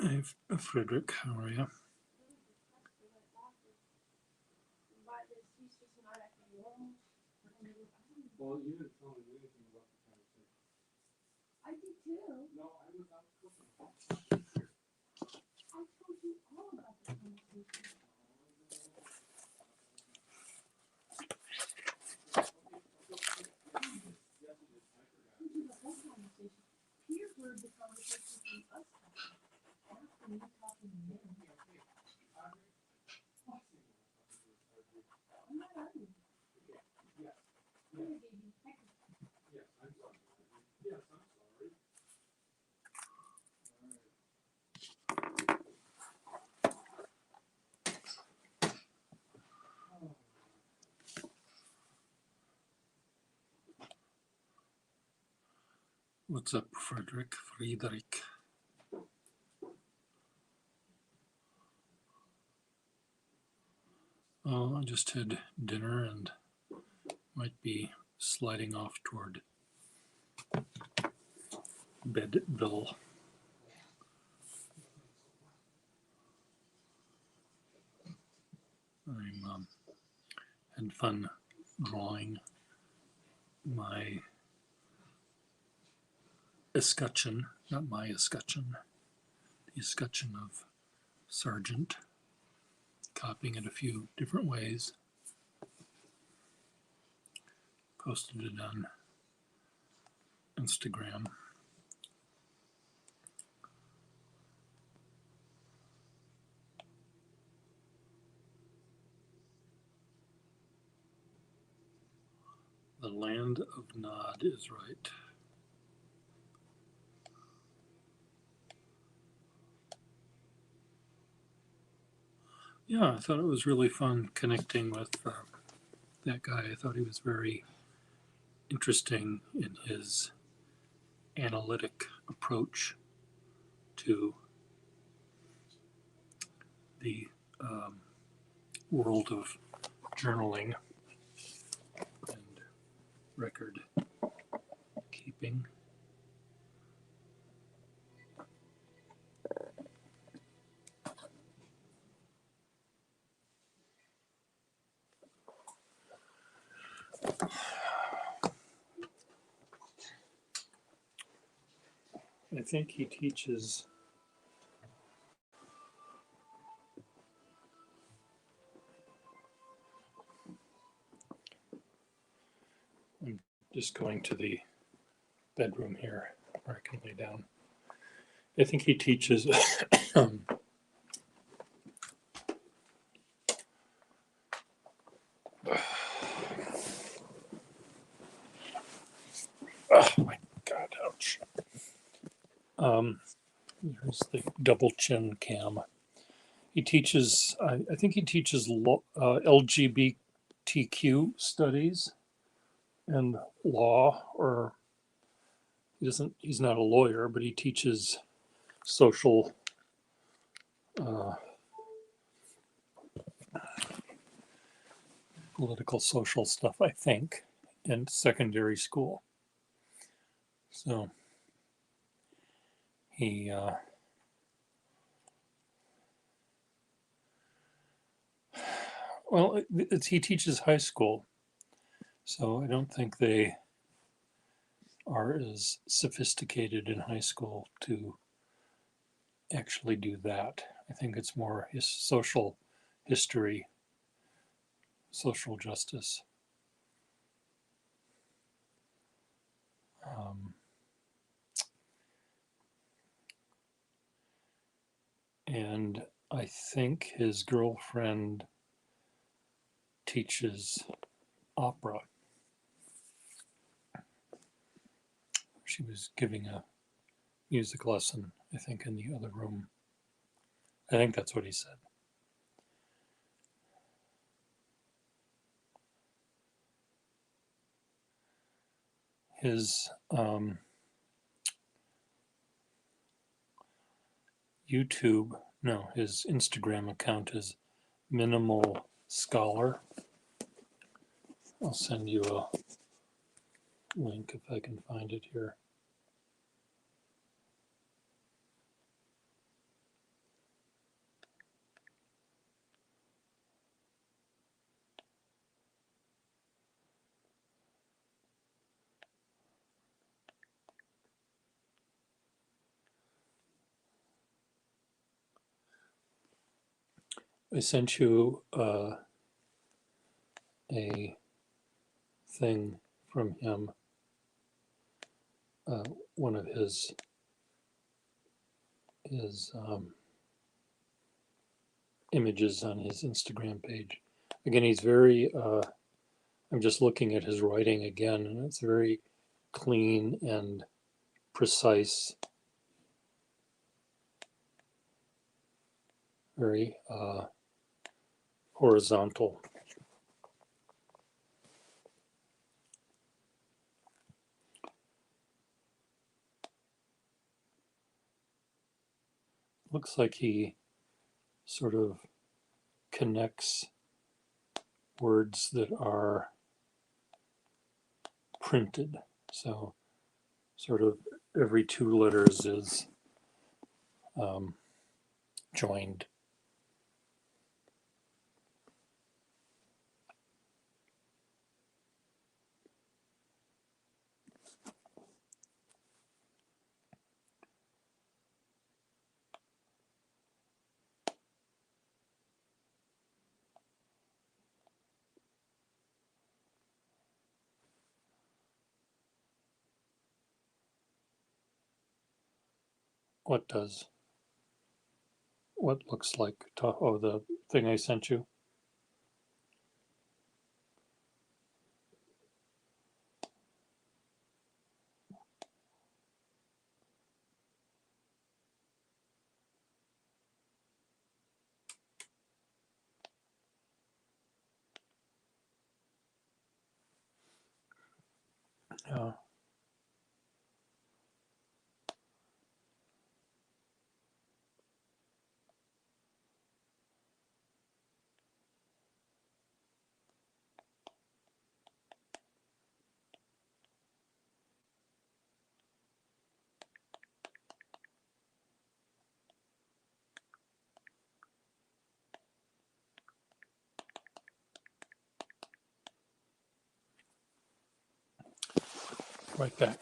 Hey, Frederick, how are you? Well, you didn't tell me anything about the conversation. I did too. No, I was out cooking. I told you all about the conversation. Yes, you did. I forgot. You did the whole conversation. Peter heard the conversation from us talking. After me talking to him. I'm not arguing. Okay. Yes. Peter gave you heck of a. Yes, I'm sorry. Yes, I'm sorry. What's up, Frederick? Friedrich. Oh, I just had dinner and might be sliding off toward Bedville. I'm had fun drawing my escutcheon, not my escutcheon, the escutcheon of Sargent, copying it a few different ways. Posted it on Instagram. The land of Nod is right. Yeah, I thought it was really fun connecting with that guy. I thought he was very interesting in his analytic approach to the world of journaling and record keeping. I think he teaches I'm just going to the bedroom here where I can lay down. I think he teaches oh my god, ouch. Here's the double chin cam. He teaches, I think he teaches LGBTQ studies and law, or he's not a lawyer, but he teaches social, uh, political social stuff, I think, in secondary school. So he, well, he teaches high school, so I don't think they are as sophisticated in high school to actually do that. I think it's more his social history, social justice. Um, and I think his girlfriend teaches opera. She was giving a music lesson, I think, in the other room. I think that's what he said. His YouTube, no, his Instagram account is Minimal Scholar. I'll send you a link if I can find it here. I sent you a thing from him, one of his images on his Instagram page. Again, he's very, I'm just looking at his writing again, and it's very clean and precise, very horizontal. Looks like he sort of connects words that are printed. So sort of every two letters is joined. What does? What looks like? Oh, the thing I sent you? Yeah. Right back.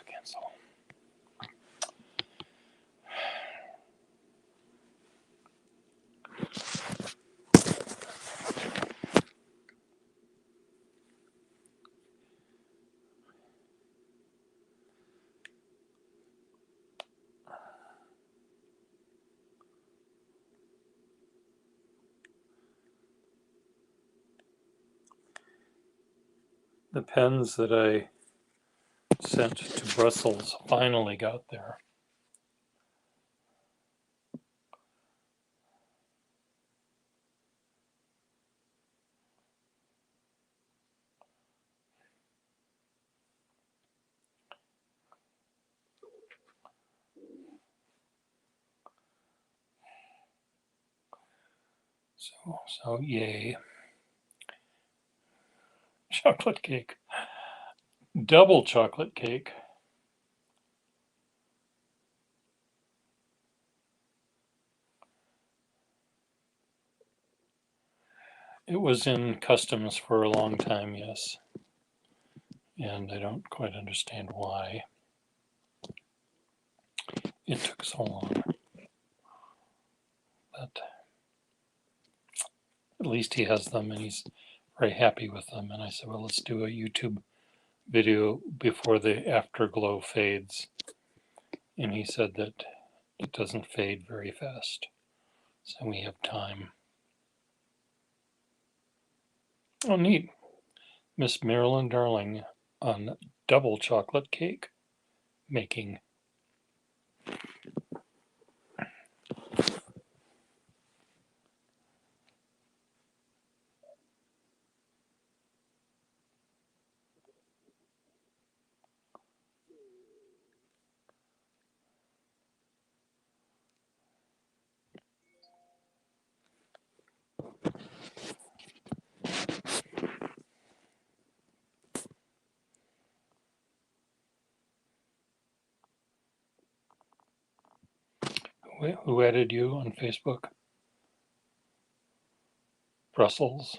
Cancel. The pens that I sent to Brussels finally got there. So yay. Chocolate cake. Double chocolate cake. It was in customs for a long time, yes. And I don't quite understand why it took so long. But at least he has them and he's very happy with them. And I said, well, let's do a YouTube video before the afterglow fades. And he said that it doesn't fade very fast. So we have time. Oh, neat. Miss Marilyn Darling on double chocolate cake making. Who added you on Facebook? Brussels.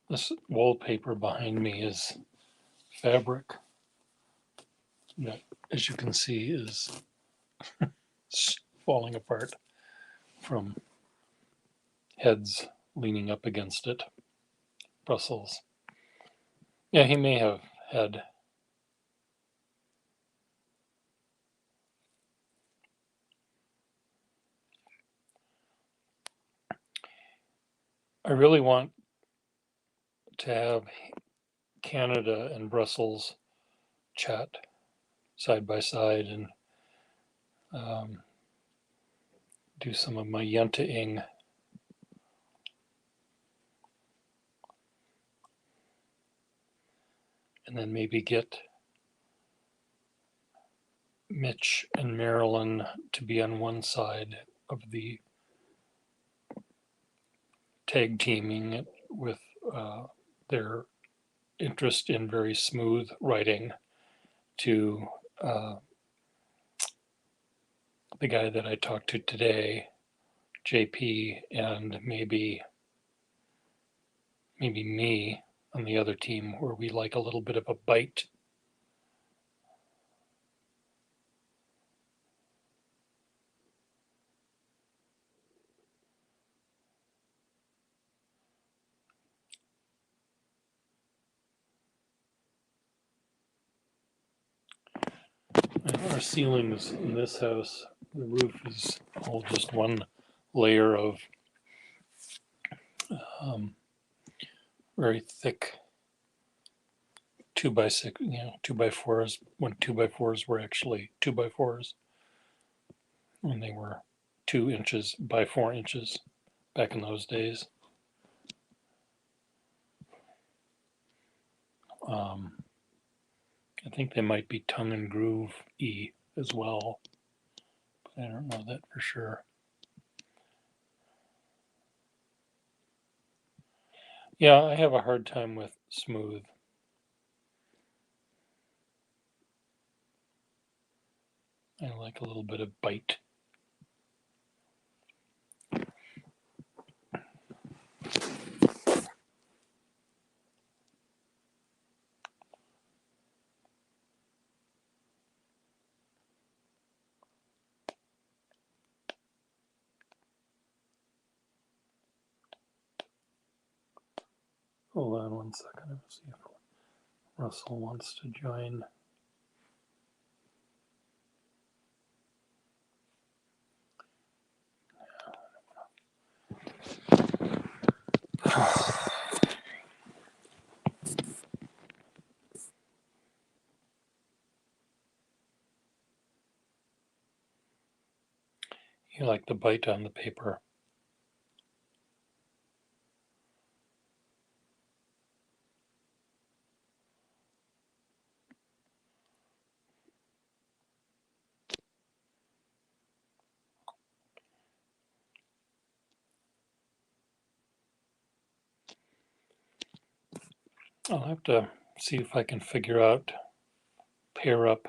This wallpaper behind me is fabric that, as you can see, is falling apart from heads leaning up against it. Brussels. Yeah, he may have had. I really want to have Canada and Brussels chat side by side and do some of my yenta-ing. And then maybe get Mitch and Marilyn to be on one side of the tag teaming with their interest in very smooth writing to the guy that I talked to today, JP, and maybe me on the other team, where we like a little bit of a bite. Our ceilings in this house, the roof is all just one layer of very thick 2x6, 2x4s, when 2x4s were actually 2x4s, when they were 2 inches by 4 inches back in those days. I think they might be tongue and groove-y as well, but I don't know that for sure. Yeah, I have a hard time with smooth. I like a little bit of bite. Hold on one second. I'll see if Russell wants to join. You like the bite on the paper. I'll have to see if I can pair up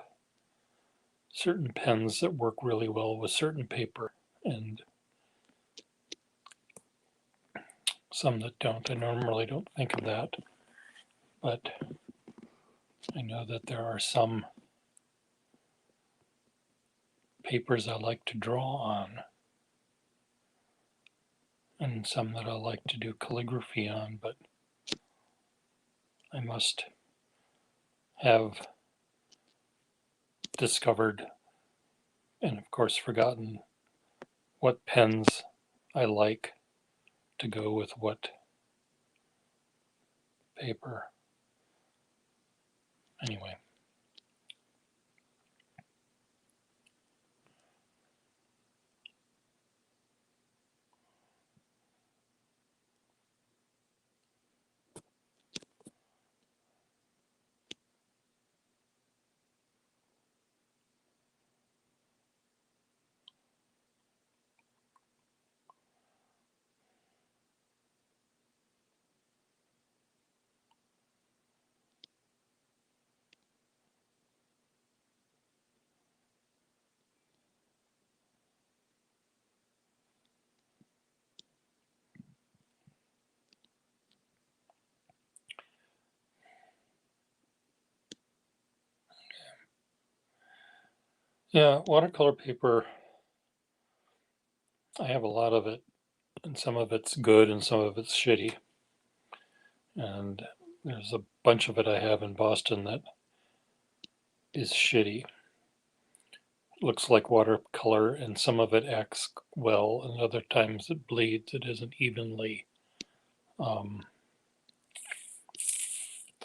certain pens that work really well with certain paper and some that don't. I normally don't think of that, but I know that there are some papers I like to draw on and some that I like to do calligraphy on, but I must have discovered and of course forgotten what pens I like to go with what paper. Anyway. Yeah, watercolor paper, I have a lot of it, and some of it's good and some of it's shitty. And there's a bunch of it I have in Boston that is shitty. Looks like watercolor, and some of it acts well, and other times it bleeds. It isn't evenly um,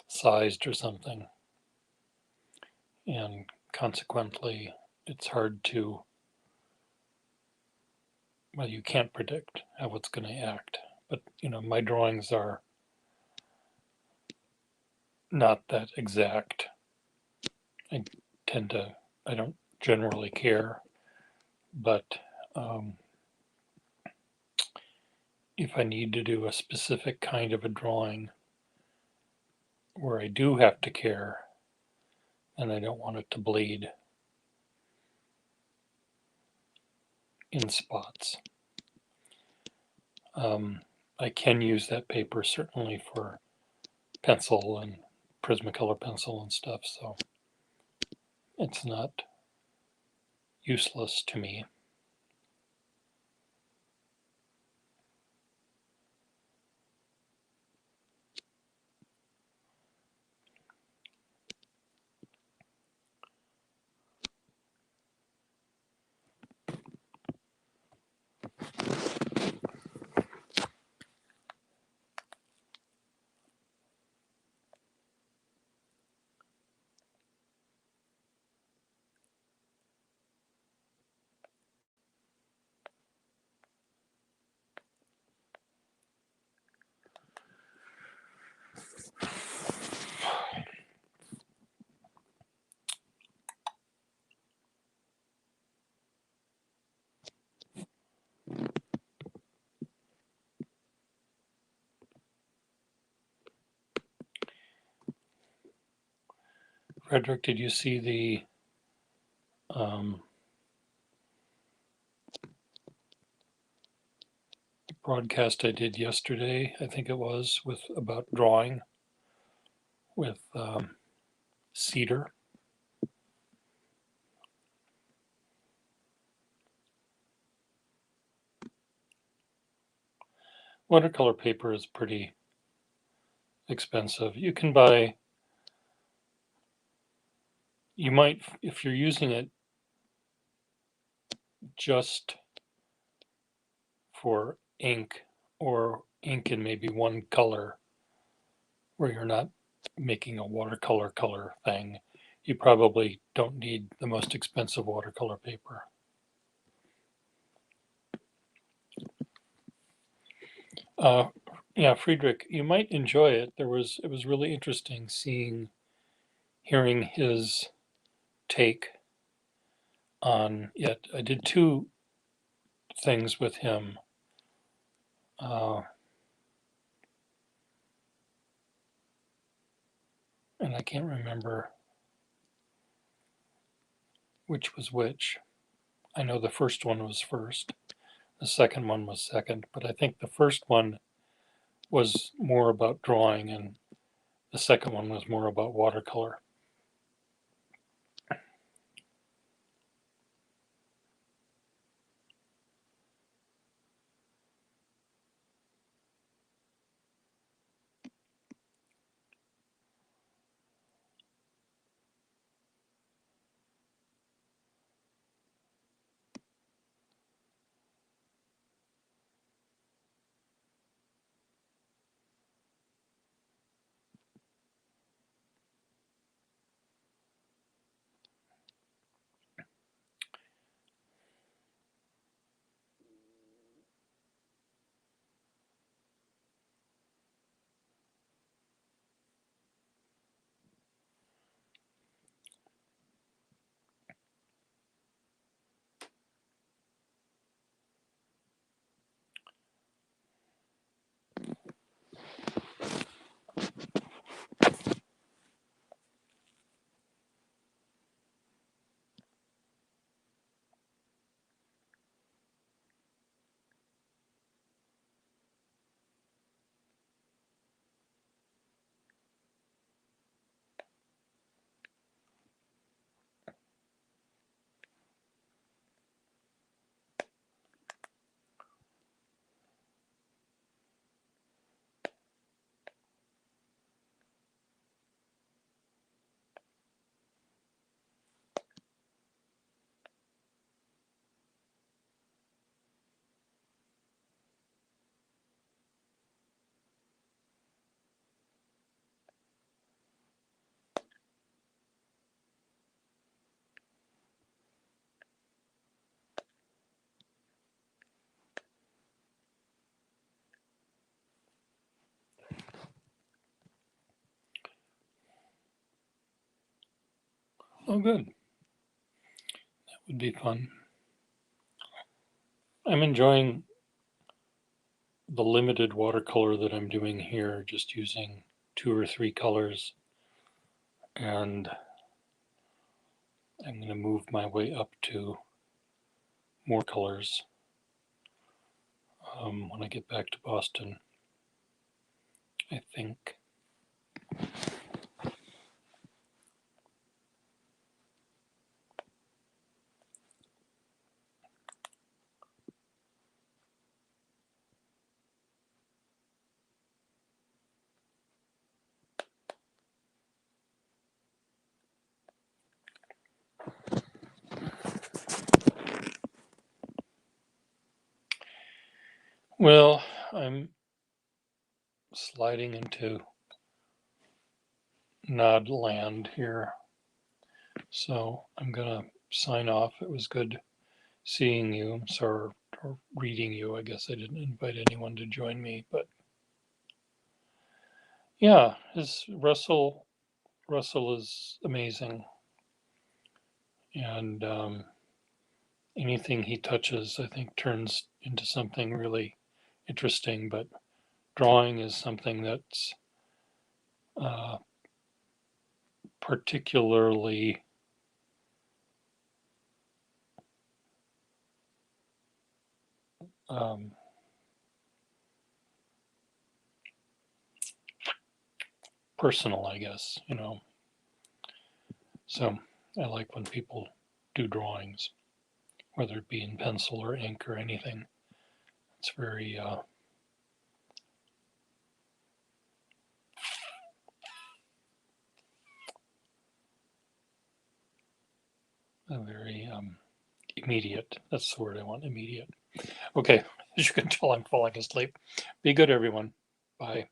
sized or something. And consequently, it's hard to, well, you can't predict how it's going to act. But, my drawings are not that exact. I I don't generally care, but um, if I need to do a specific kind of a drawing where I do have to care and I don't want it to bleed in spots, um, I can use that paper certainly for pencil and Prismacolor pencil and stuff, so it's not useless to me. Frederick, did you see the um, broadcast I did yesterday? I think it was with about drawing with cedar. Watercolor paper is pretty expensive. You might, if you're using it just for ink or ink in maybe one color where you're not making a watercolor color thing, you probably don't need the most expensive watercolor paper. Yeah, Friedrich, you might enjoy it. It was really interesting hearing his take on it. I did two things with him. Uh, and I can't remember which was which. I know the first one was first, the second one was second, but I think the first one was more about drawing and the second one was more about watercolor. Oh, good. That would be fun. I'm enjoying the limited watercolor that I'm doing here, just using 2 or 3 colors. And I'm going to move my way up to more colors when I get back to Boston, I think. Well, I'm sliding into nod land here, so I'm gonna sign off. It was good seeing you. I'm sorry, or reading you. I guess I didn't invite anyone to join me, but yeah, his Russell is amazing, and anything he touches, I think, turns into something really interesting. But drawing is something that's uh, particularly um, personal, I guess, you know. So I like when people do drawings, whether it be in pencil or ink or anything. It's very immediate. That's the word I want, immediate. Okay, as you can tell, I'm falling asleep. Be good, everyone. Bye.